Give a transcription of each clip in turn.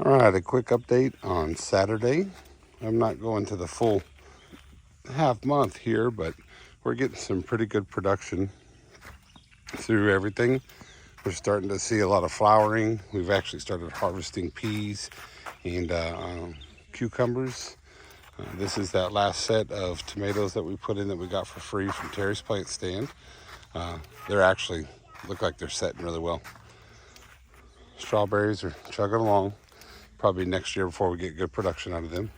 All right, a quick update on Saturday. I'm not going to the full half month here, but we're getting some pretty good production through everything. We're starting to see a lot of flowering. We've actually started harvesting peas and cucumbers. This is that last set of tomatoes that we put in that we got for free from Terry's Plant Stand. They're actually look like they're setting really well. Strawberries are chugging along. Probably next year before we get good production out of them.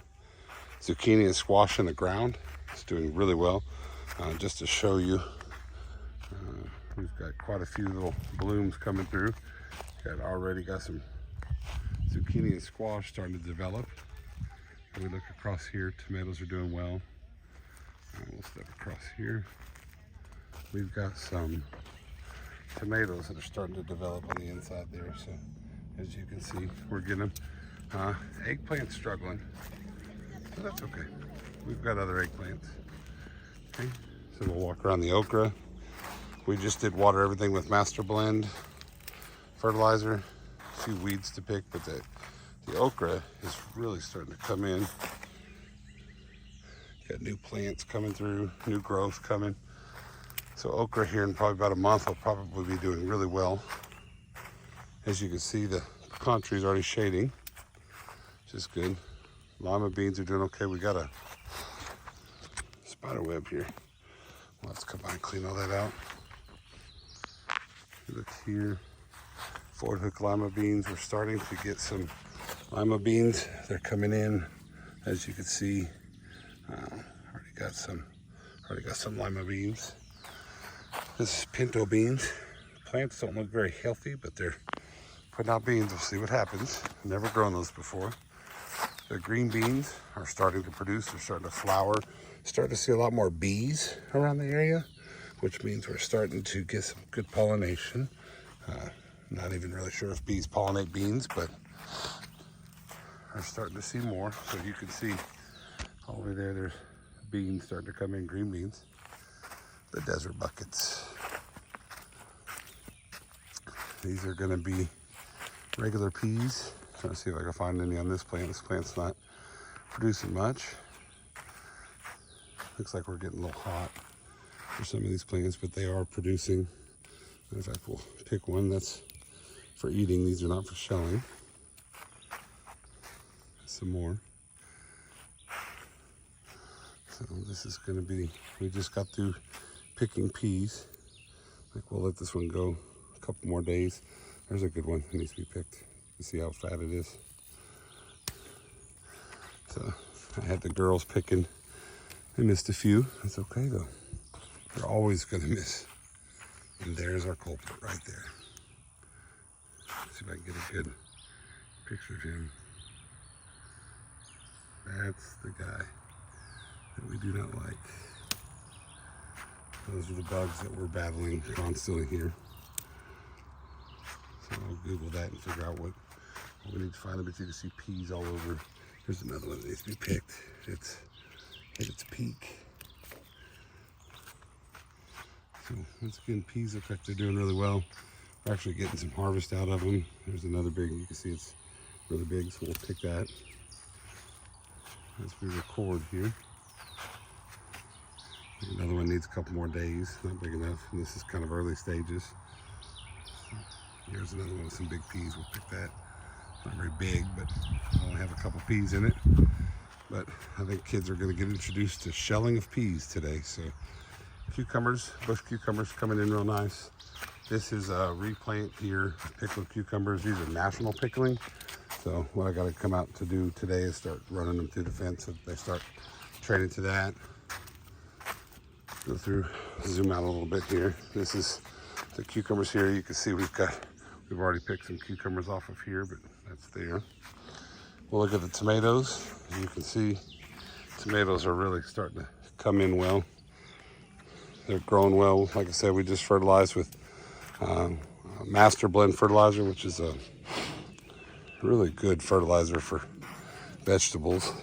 Zucchini and squash in the ground. It's doing really well. Just to show you, we've got quite a few little blooms coming through. Already got some zucchini and squash starting to develop. And we look across here, tomatoes are doing well. We'll step across here. We've got some tomatoes that are starting to develop on the inside there. So as you can see, we're getting them. Eggplant's struggling, but that's okay. We've got other eggplants. Okay, so we'll walk around the okra. We just did water everything with Master Blend fertilizer. A few weeds to pick, but the okra is really starting to come in. Got new plants coming through, new growth coming. So okra here in probably about a month will probably be doing really well. As you can see, the pecan tree is already shading, which is good. Lima beans are doing okay. We got a spider web here. Let's come by and clean all that out. Look here, Ford Hook lima beans. We're starting to get some lima beans. They're coming in, as you can see. Already got some lima beans. This is pinto beans. Plants don't look very healthy, but they're putting out beans. We'll see what happens. Never grown those before. The green beans are starting to produce. They're starting to flower. Starting to see a lot more bees around the area, which means we're starting to get some good pollination. Not even really sure if bees pollinate beans, but we're starting to see more. So you can see over there, there's beans starting to come in, green beans. The desert buckets. These are gonna be regular peas. Trying to see if I can find any on this plant. This plant's not producing much. Looks like we're getting a little hot for some of these plants, but they are producing. In fact, we'll pick one that's for eating. These are not for shelling. Some more. So this is gonna be, we just got through picking peas. Like we'll let this one go a couple more days. There's a good one that needs to be picked. You see how fat it is. So I had the girls picking. I missed a few. That's okay though. They're always gonna miss. And there's our culprit right there. Let's see if I can get a good picture of him. That's the guy that we do not like. Those are the bugs that we're battling constantly here. So I'll Google that and figure out what we need to find. But you can see peas all over. Here's another one that needs to be picked. It's hit its peak. So once again, peas look like they're doing really well. We're actually getting some harvest out of them. There's another big, you can see it's really big, so we'll pick that as we record here. Another one needs a couple more days, not big enough, and this is kind of early stages. Here's another one with some big peas, we'll pick that. Not very big, but I only have a couple peas in it. But I think kids are gonna get introduced to shelling of peas today. So cucumbers, bush cucumbers coming in real nice. This is a replant here, pickled cucumbers. These are national pickling. So what I gotta come out to do today is start running them through the fence so they start training to that. Go through, zoom out a little bit here. This is the cucumbers here. You can see we've already picked some cucumbers off of here, but that's there. We'll look at the tomatoes. As you can see, tomatoes are really starting to come in well. They're growing well. Like I said, we just fertilized with Master Blend fertilizer, which is a really good fertilizer for vegetables.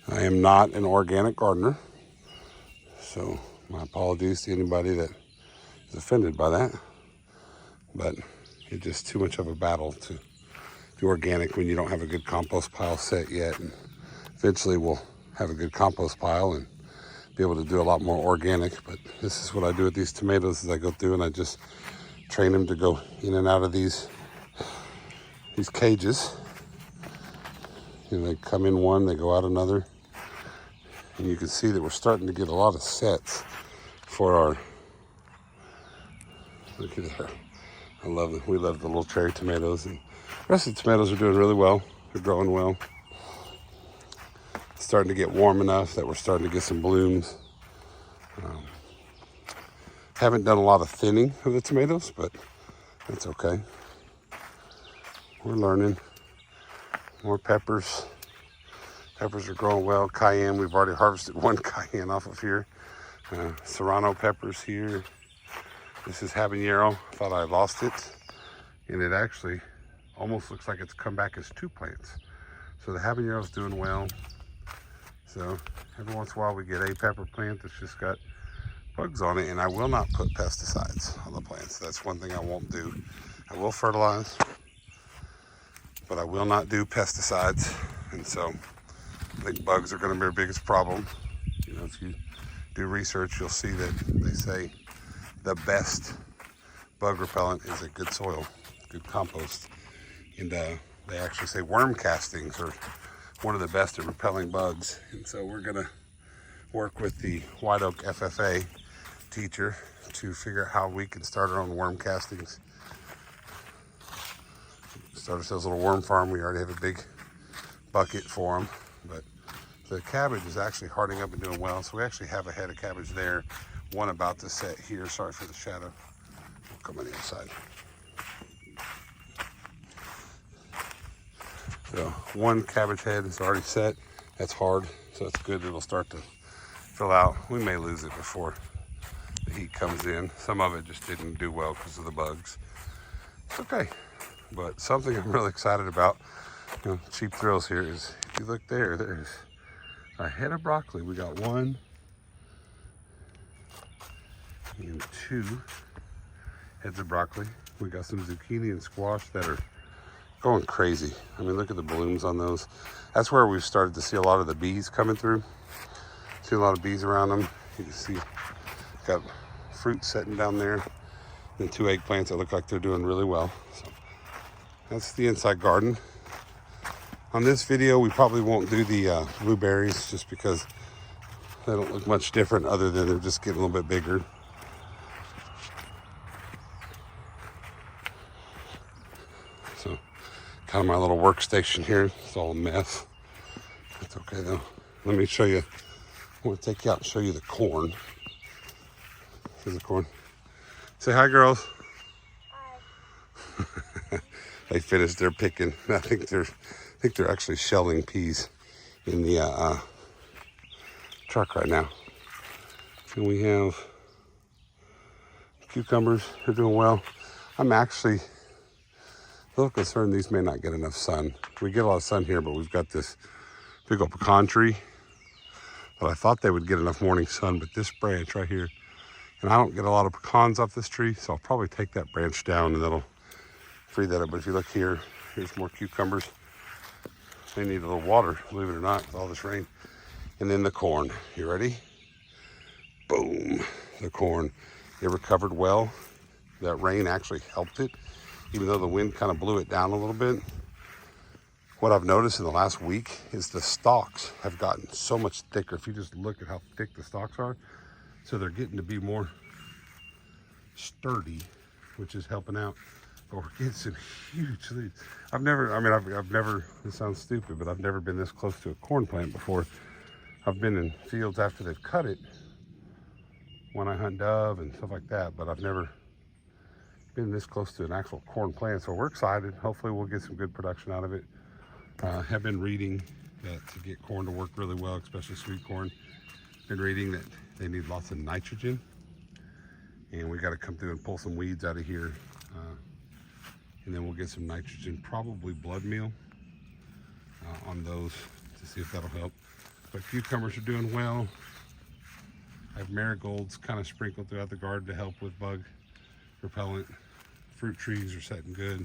I am not an organic gardener, so my apologies to anybody that is offended by that. But It's just too much of a battle to do organic when you don't have a good compost pile set yet. And eventually we'll have a good compost pile and be able to do a lot more organic. But this is what I do with these tomatoes as I go through, and I just train them to go in and out of these cages. You know, they come in one, they go out another. And you can see that we're starting to get a lot of sets for our, look at that. I love it. We love the little cherry tomatoes. And the rest of the tomatoes are doing really well. They're growing well. It's starting to get warm enough that we're starting to get some blooms. Haven't done a lot of thinning of the tomatoes, but that's okay. We're learning. More peppers. Peppers are growing well. Cayenne, we've already harvested one cayenne off of here. Serrano peppers here. This is habanero. I thought I lost it, and it actually almost looks like it's come back as 2 plants. So the habanero's doing well. So every once in a while we get a pepper plant that's just got bugs on it, and I will not put pesticides on the plants. That's one thing I won't do. I will fertilize, but I will not do pesticides. And so I think bugs are going to be our biggest problem. You know, if you do research, you'll see that they say the best bug repellent is a good soil, good compost. And they actually say worm castings are one of the best at repelling bugs. And so we're going to work with the White Oak FFA teacher to figure out how we can start our own worm castings. Start ourselves a little worm farm. We already have a big bucket for them, but the cabbage is actually hardening up and doing well. So we actually have a head of cabbage there, one about to set here. Sorry for the shadow. We'll come on the inside. So one cabbage head is already set. That's hard, so it's good. It'll start to fill out. We may lose it before the heat comes in. Some of it just didn't do well because of the bugs. It's okay, but something I'm really excited about, you know, cheap thrills here is, if you look there, there's a head of broccoli. We got 1 and 2 heads of broccoli. We got some zucchini and squash that are going crazy. I mean, look at the blooms on those. That's where we've started to see a lot of the bees coming through. See a lot of bees around them. You can see got fruit setting down there, and 2 eggplants that look like they're doing really well. So that's the inside garden. On this video, we probably won't do the blueberries just because they don't look much different other than they're just getting a little bit bigger. So kind of my little workstation here. It's all a mess. That's okay though. Let me show you. I want to take you out and show you the corn. Here's the corn. Say hi, girls. Hi. They finished their picking. I think they're actually shelling peas in the truck right now. And we have cucumbers. They're doing well. I'm actually a little concerned these may not get enough sun. We get a lot of sun here, but we've got this big old pecan tree. But I thought they would get enough morning sun, but this branch right here, and I don't get a lot of pecans off this tree, so I'll probably take that branch down and that'll free that up. But if you look here, here's more cucumbers. They need a little water, believe it or not, with all this rain. And then the corn. You ready? Boom. The corn. It recovered well. That rain actually helped it, even though the wind kind of blew it down a little bit. What I've noticed in the last week is the stalks have gotten so much thicker. If you just look at how thick the stalks are, so they're getting to be more sturdy, which is helping out. But we're getting some huge leaves. I've never, this sounds stupid, but I've never been this close to a corn plant before. I've been in fields after they've cut it when I hunt dove and stuff like that, but I've never been this close to an actual corn plant. So we're excited. Hopefully we'll get some good production out of it. Have been reading that to get corn to work really well, especially sweet corn, been reading that they need lots of nitrogen, and we got to come through and pull some weeds out of here, and then we'll get some nitrogen, probably blood meal on those to see if that'll help. But cucumbers are doing well. I have marigolds kind of sprinkled throughout the garden to help with bug repellent. fruit trees are setting good.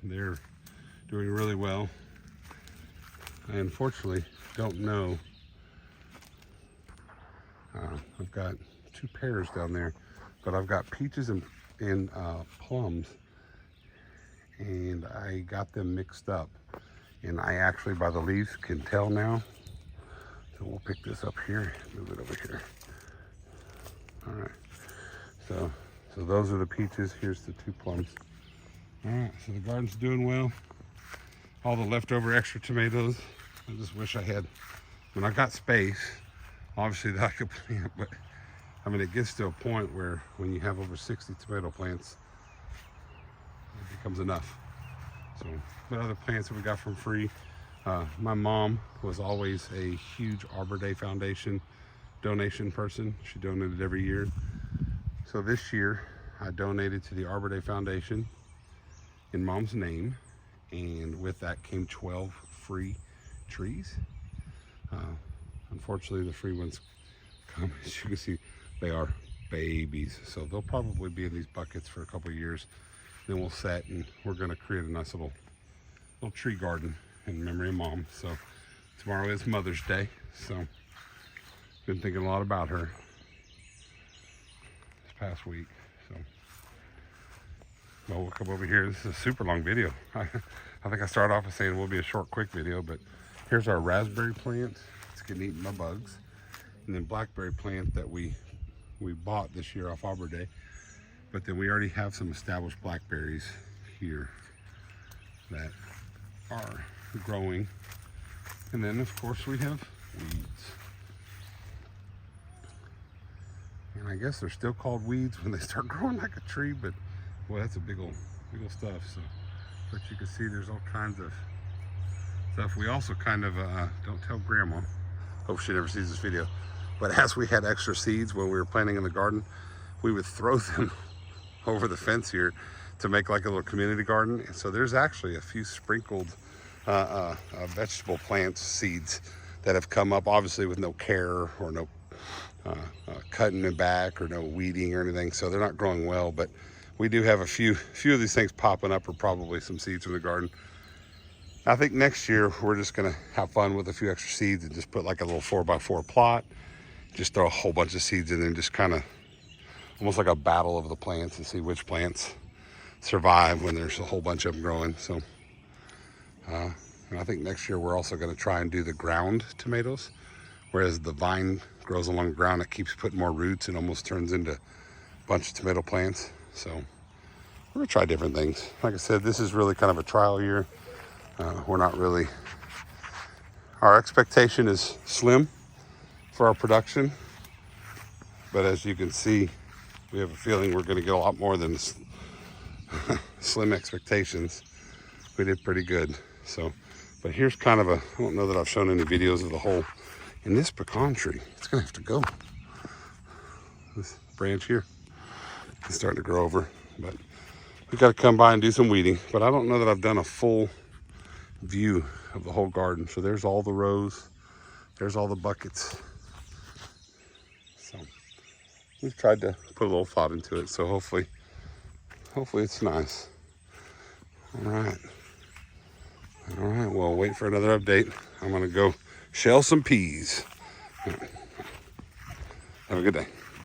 They're doing really well. I unfortunately don't know. I've got 2 pears down there, but I've got peaches and plums, and I got them mixed up. And I actually, by the leaves, can tell now. So we'll pick this up here, move it over here. All right. So those are the peaches. Here's the 2 plums. All right. So the garden's doing well. All the leftover extra tomatoes. I just wish I had. When I got space, obviously that I could plant, but I mean, it gets to a point where when you have over 60 tomato plants, it becomes enough. So, but other plants that we got from free. My mom was always a huge Arbor Day Foundation donation person. She donated every year. So this year I donated to the Arbor Day Foundation in Mom's name, and with that came 12 free trees. Unfortunately, the free ones come, as you can see, they are babies, so they'll probably be in these buckets for a couple of years. Then we'll set, and we're going to create a nice little tree garden in memory of Mom. So tomorrow is Mother's Day, so been thinking a lot about her this past week. So well, we'll come over here. This is a super long video. I think I started off with saying it will be a short, quick video, but here's our raspberry plant. It's getting eaten by bugs. And then blackberry plant that we bought this year off Arbor Day. But then we already have some established blackberries here that are growing. And then of course we have weeds. And I guess they're still called weeds when they start growing like a tree, but boy, that's a big old stuff. So, but you can see there's all kinds of stuff. We also kind of, don't tell Grandma, hope she never sees this video, but as we had extra seeds when we were planting in the garden, we would throw them over the fence here to make like a little community garden. And so there's actually a few sprinkled vegetable plant seeds that have come up, obviously with no care or no cutting them back or no weeding or anything. So they're not growing well, but we do have a few of these things popping up, or probably some seeds from the garden. I think next year we're just gonna have fun with a few extra seeds and just put like a little 4x4 plot, just throw a whole bunch of seeds in there and just kind of almost like a battle of the plants and see which plants survive when there's a whole bunch of them growing. So and I think next year we're also going to try and do the ground tomatoes, whereas the vine grows along the ground, it keeps putting more roots and almost turns into a bunch of tomato plants. So we're gonna try different things. Like I said, this is really kind of a trial year. We're not really, our expectation is slim for our production, but as you can see, we have a feeling we're going to get a lot more than slim expectations. We did pretty good. So, but here's kind of I don't know that I've shown any videos of the whole, in this pecan tree, it's going to have to go. This branch here is starting to grow over, but we've got to come by and do some weeding. But I don't know that I've done a full view of the whole garden. So there's all the rows, there's all the buckets. So we've tried to put a little thought into it. So hopefully it's nice. All right, well, wait for another update. I'm gonna go shell some peas. Have a good day.